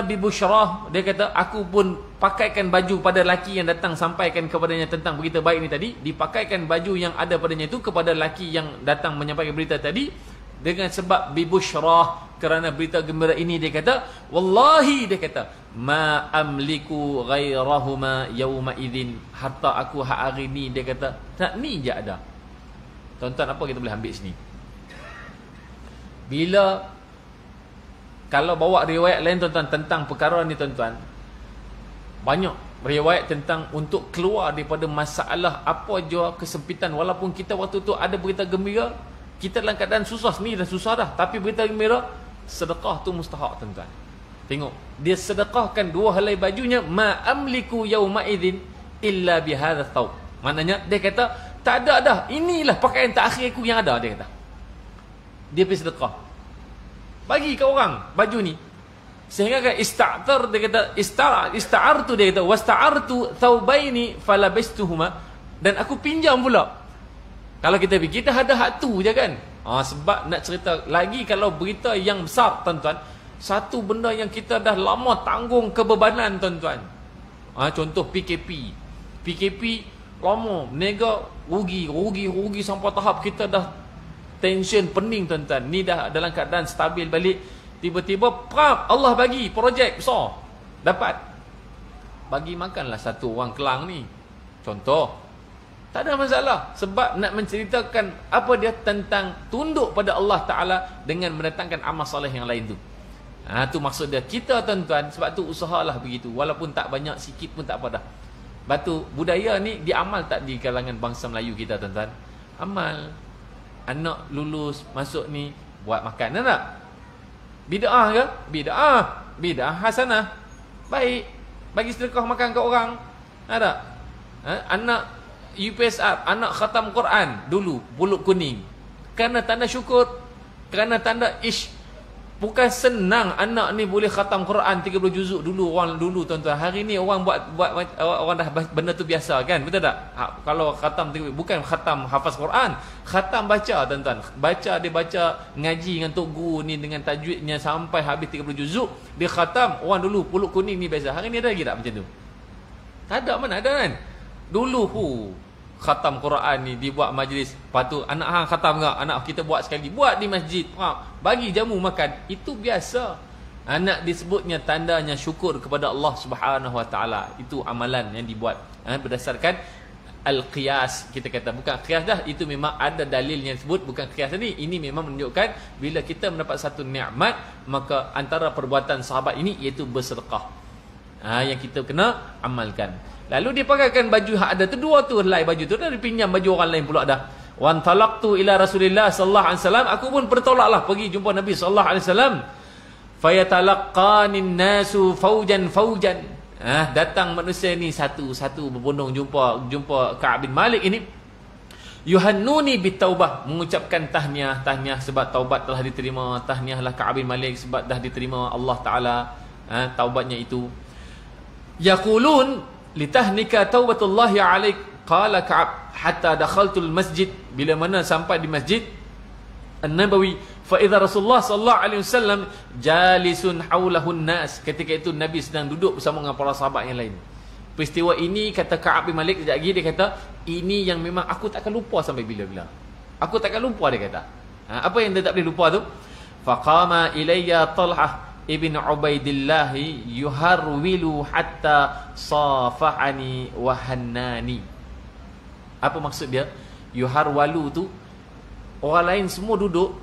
[SPEAKER 1] bibushrah, dia kata aku pun pakaikan baju pada lelaki yang datang sampaikan kepadanya tentang berita baik ni tadi, dipakaikan baju yang ada padanya itu kepada lelaki yang datang menyampaikan berita tadi dengan sebab bibushrah, kerana berita gembira ini. Dia kata wallahi, dia kata ma amliku ghairahuma yawma idzin, harta aku hari ni, dia kata tak ni je ada. Tuan-tuan, apa kita boleh ambil sini? Bila kalau bawa riwayat lain tuan-tuan tentang perkara ni tuan-tuan, banyak riwayat tentang untuk keluar daripada masalah apa jua kesempitan. Walaupun kita waktu tu ada berita gembira, kita dalam keadaan susah, ni dah susah dah, tapi berita gembira, sedekah tu mustahak tuan-tuan. Tengok, dia sedekahkan 2 helai bajunya, ma amliku yauma idzin illa bihadha thawb. Maknanya dia kata tak ada dah, inilah pakaian terakhir aku yang ada, dia kata. Dia pergi sedekah, bagi ke orang baju ni. Sehingga kan ista'tar, dia kata ista'artu, dia kata wasta'artu thawbaini falabistuhuma, dan aku pinjam pula. Kalau kita fikir kita ada hak tu je kan. Sebab nak cerita lagi, kalau berita yang besar tuan-tuan, satu benda yang kita dah lama tanggung kebebanan tuan-tuan. Contoh PKP lama menega, rugi sampai tahap kita dah tension pening tuan-tuan. Ni dah dalam keadaan stabil balik, tiba-tiba Allah bagi projek besar, dapat bagi makanlah satu orang Kelang ni, contoh. Tak ada masalah, sebab nak menceritakan apa dia tentang tunduk pada Allah Ta'ala dengan mendatangkan amal soleh yang lain tu. Tu maksud dia. Kita tuan-tuan, sebab tu usahalah begitu, walaupun tak banyak, sikit pun tak apa dah. Batu budaya ni diamal tak di kalangan bangsa Melayu kita tuan-tuan? Amal. Anak lulus masuk ni buat makan, tak? Bid'ah ke? Bid'ah hasanah. Baik, bagi sedekah makan ke orang. Ada? Anak UPSR, anak khatam Quran dulu, buluk kuning, kerana tanda syukur, kerana tanda bukan senang anak ni boleh khatam Quran 30 juzuk dulu, orang dulu tuan-tuan. Hari ni orang buat orang dah benda tu biasa kan, betul tak? Kalau khatam bukan khatam hafaz Quran, khatam baca tuan-tuan. Dia baca ngaji dengan tok guru ni dengan tajwidnya sampai habis 30 juzuk, dia khatam. Orang dulu buluk kuning ni biasa. Hari ni ada lagi tak macam tu? Tak ada, mana ada kan? Dulu khatam Quran ni dibuat majlis, lepas tu anak hang khatam tak? Anak kita buat sekali, buat di masjid, bagi jamu makan, itu biasa. Anak disebutnya tandanya syukur kepada Allah Subhanahu Wa Taala. Itu amalan yang dibuat berdasarkan al-qiyas, kita kata. Bukan qiyas dah, itu memang ada dalil yang sebut, bukan qiyas tadi. Ini memang menunjukkan bila kita mendapat satu nikmat, maka antara perbuatan sahabat ini iaitu bersedekah, yang kita kena amalkan. Lalu dia pakaikan baju hak ada tu, 2 tu helai baju tu, dah dipinjam baju orang lain pula dah. Wan talaqtu ila Rasulillah sallallahu alaihi wasallam, aku pun bertolaklah pergi jumpa Nabi sallallahu alaihi wasallam. Fayatalaqanin nasu faujan. Datang manusia ni satu-satu berbondong jumpa Ka'ab bin Malik ini. Yuhannuni bitaubah, mengucapkan tahniah sebab taubat telah diterima. Tahniahlah Ka'ab bin Malik sebab dah diterima Allah Taala taubatnya itu. Yaqulun litahnika taubatullahi alaik, qala Ka'ab hatta dakhaltul masjid, bila mana sampai di masjid An-Nabawi, fa idza Rasulullah sallallahu alaihi wasallam jalisun haulahun nas, ketika itu Nabi sedang duduk bersama dengan para sahabat yang lain. Peristiwa ini, kata Ka'ab bin Malik sekejap lagi, dia kata ini yang memang aku takkan lupa sampai bila-bila. Aku takkan lupa, dia kata. Apa yang dia tak boleh lupa tu? Faqama ilayya Talhah Ibn Ubaidillah yuharwilu hatta safahani wa hannani. Apa maksud dia? Yuharwalu tu, orang lain semua duduk,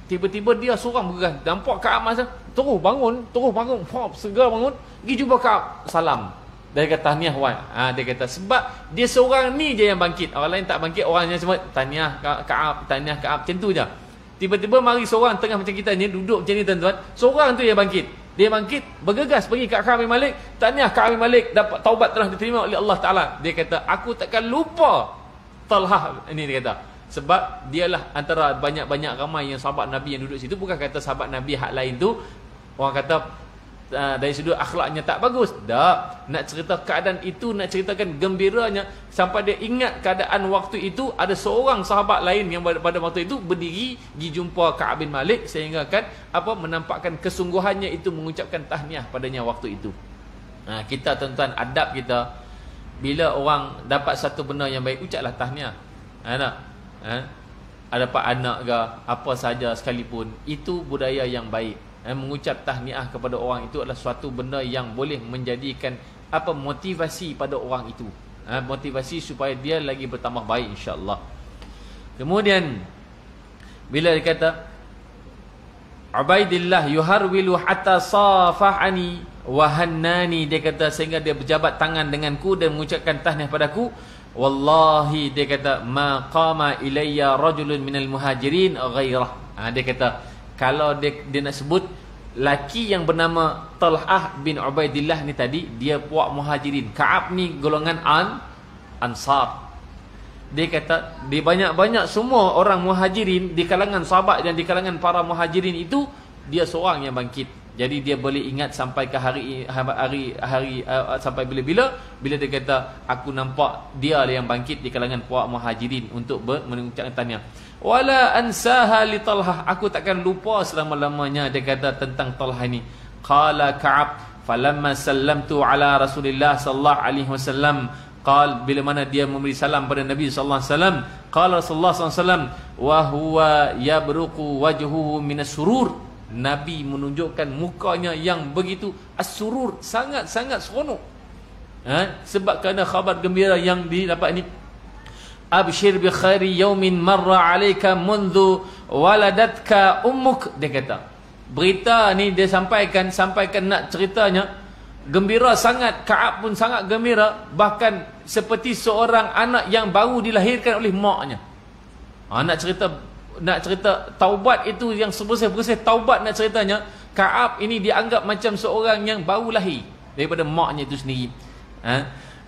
[SPEAKER 1] tiba-tiba dia seorang bergerak. Nampak Ka'ab masa, terus bangun, segera bangun, pergi jumpa Ka'ab, salam. Dia kata tahniah wan. Dia kata sebab dia seorang ni je yang bangkit, orang lain tak bangkit. Orangnya semua tahniah Ka'ab, macam tu je. Tiba-tiba mari seorang tengah macam kita ni, duduk macam ni tuan-tuan, seorang tu yang bangkit. Dia bangkit, bergegas pergi ke Ka'ab bin Malik. Tahniah Ka'ab bin Malik, dapat taubat telah diterima oleh Allah Ta'ala. Dia kata, aku takkan lupa Talhah ini, dia kata. Sebab dialah antara banyak-banyak ramai yang sahabat Nabi yang duduk situ. Bukan kata sahabat Nabi hak lain tu orang kata dari sudut akhlaknya tak bagus. Tak. Nak cerita keadaan itu, nak ceritakan gembiranya. Sampai dia ingat keadaan waktu itu, ada seorang sahabat lain yang pada waktu itu berdiri pergi jumpa Ka'ab bin Malik, sehingga kan menampakkan kesungguhannya itu mengucapkan tahniah padanya waktu itu. Kita tuan-tuan, adab kita bila orang dapat satu benda yang baik, ucaplah tahniah. Dapat anak ke apa saja sekalipun, itu budaya yang baik. Mengucap tahniah kepada orang itu adalah suatu benda yang boleh menjadikan motivasi pada orang itu, motivasi supaya dia lagi bertambah baik, insya-Allah. Kemudian bila dia kata Ubaidillah yuharwilu hatta safahani wa hannani, dia kata sehingga dia berjabat tangan denganku dan mengucapkan tahniah padaku. Wallahi, dia kata, ma qama ilayya rajulun minal muhajirin ghairah. Dia kata kalau dia nak sebut laki yang bernama Talhah bin Ubaidillah ni tadi, dia puak muhajirin. Ka'ab ni golongan Ansar. Dia kata di banyak-banyak semua orang muhajirin, di kalangan sahabat dan di kalangan para muhajirin itu, dia seorang yang bangkit. Jadi dia boleh ingat sampai ke hari sampai bila dia kata aku nampak dia lah yang bangkit di kalangan puak muhajirin untuk mengucapkan tahniah. Wala ansaha li Talhah, aku takkan lupa selama-lamanya, dia kata tentang Talhah ni. Qala Ka'ab falamma sallamtu ala Rasulillah sallallahu alaihi wasallam, qal, bila mana dia memberi salam pada Nabi sallallahu alaihi wasallam, qala Rasulullah sallallahu alaihi wasallam wa huwa yabruqu wajhuhu minas surur, Nabi menunjukkan mukanya yang begitu as-surur, sangat-sangat seronok. Sebab kerana khabar gembira yang didapat ini. Abshir bi khairi yaumin marra alayka mundu waladatka ummuk, dia kata. Berita ni dia sampaikan nak ceritanya gembira sangat. Ka'ab pun sangat gembira, bahkan seperti seorang anak yang baru dilahirkan oleh maknya. Nak cerita taubat itu yang sebersih-bersih taubat, nak ceritanya Ka'ab ini dianggap macam seorang yang baru lahir daripada maknya itu sendiri.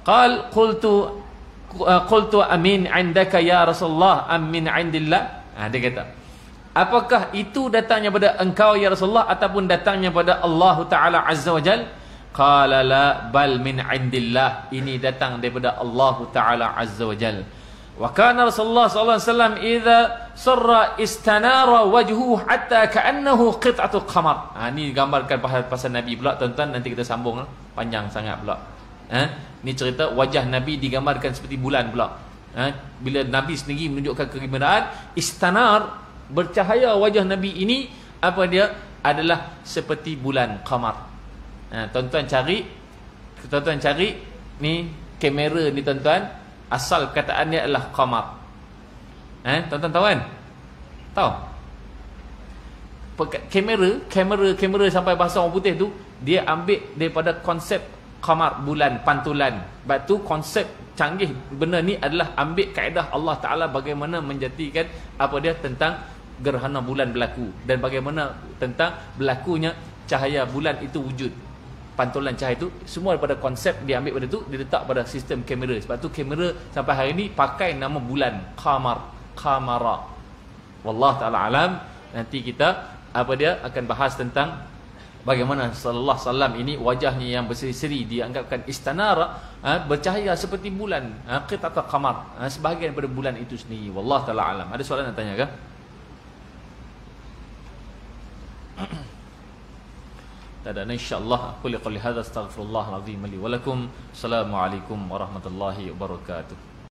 [SPEAKER 1] Qal qultu amin indaka ya Rasulullah am min indillah. Dia kata, apakah itu datangnya pada engkau ya Rasulullah ataupun datangnya pada Allah Ta'ala Azza wa Jal? Qala la bal min indillah, ini datang daripada Allah Ta'ala Azza wa Jal. Wa kana Rasulullah sallallahu alaihi wasallam idza sarra istanara wajhuhu hatta ka'annahu qit'atu qamar. Ni gambarkan pasal Nabi pula tuan-tuan, nanti kita sambung, panjang sangat pula. Ni cerita wajah Nabi digambarkan seperti bulan pula. Bila Nabi sendiri menunjukkan kegembiraan, istanar, bercahaya wajah Nabi ini, apa dia? Adalah seperti bulan qamar. Tuan-tuan cari ni kamera ni tuan-tuan, asal kataannya adalah qamar. Tuan-tuan tahu kan? Tahu? Kamera sampai bahasa orang putih tu, dia ambil daripada konsep qamar, bulan, pantulan. Sebab tu konsep canggih benda ni adalah ambil kaedah Allah Ta'ala bagaimana menjadikan apa dia tentang gerhana bulan berlaku, dan bagaimana tentang berlakunya cahaya bulan itu wujud. Pantulan cahaya itu semua daripada konsep dia ambil pada tu, dia letak pada sistem kamera. Sebab tu kamera sampai hari ini pakai nama bulan, qamara. Wallahu taala alam. Nanti kita akan bahas tentang bagaimana sallallahu alaihi wasallam ini wajahnya yang berseri-seri dianggapkan istanara, bercahaya seperti bulan, qit'at qamar, sebahagian daripada bulan itu sendiri. Wallahu taala alam. Ada soalan nak tanya ke? Tak ada, insya-Allah. Qul qali hadza astaghfirullah alazim li wa lakum. Assalamualaikum warahmatullahi wabarakatuh.